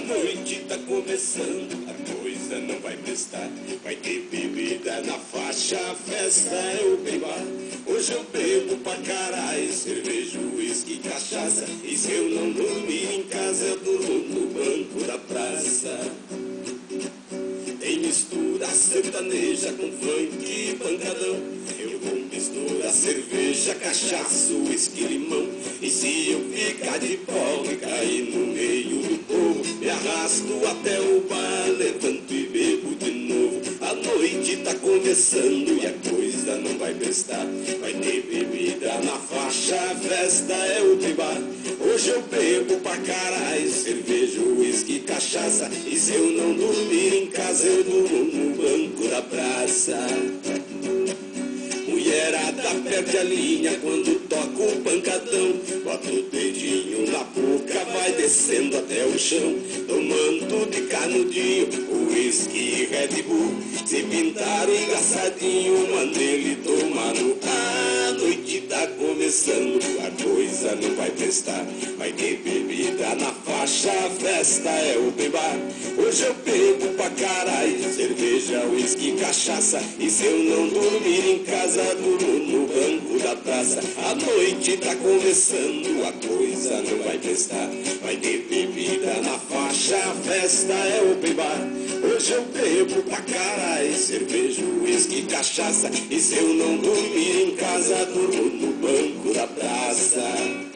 noite tá começando, a coisa não vai prestar. Vai ter bebida na faixa, a festa é o bar. Hoje eu bebo pra caralho, cerveja, uísque, cachaça. E se eu não dormir em casa, eu durmo no banco da praça. Tem mistura sertaneja com funk e pancadão. Eu vou misturar cerveja, cachaça, uísque, limão. E se eu ficar de folga e cair no meio do povo, me arrasto até o bar, levanto e bebo de novo. A noite tá começando e a coisa não vai prestar. Vai ter bebida na faixa, a festa é o bar. Hoje eu bebo pra caralho, cerveja, uísque, cachaça. E se eu não dormir em casa, eu durmo no banco da praça. Mulherada perde a linha quando toca o pancadão. Bota o dedinho na boca, vai descendo até o chão, tomando de canudinho, uísque e Red Bull. Se pintar o engraçadinho, manda ele tomar no ar. A noite tá começando, a coisa não vai prestar. Vai ter bebida na faixa, a festa é o bar. Hoje eu bebo pra caralho, cerveja, uísque, cachaça. E se eu não dormir em casa, durmo no banco da praça. A noite tá começando, a coisa não vai prestar. Vai ter bebida na faixa, a festa é o bar. Hoje eu bebo pra caralho, cerveja, uísque, cachaça. E se eu não dormir em casa, durmo no banco da praça.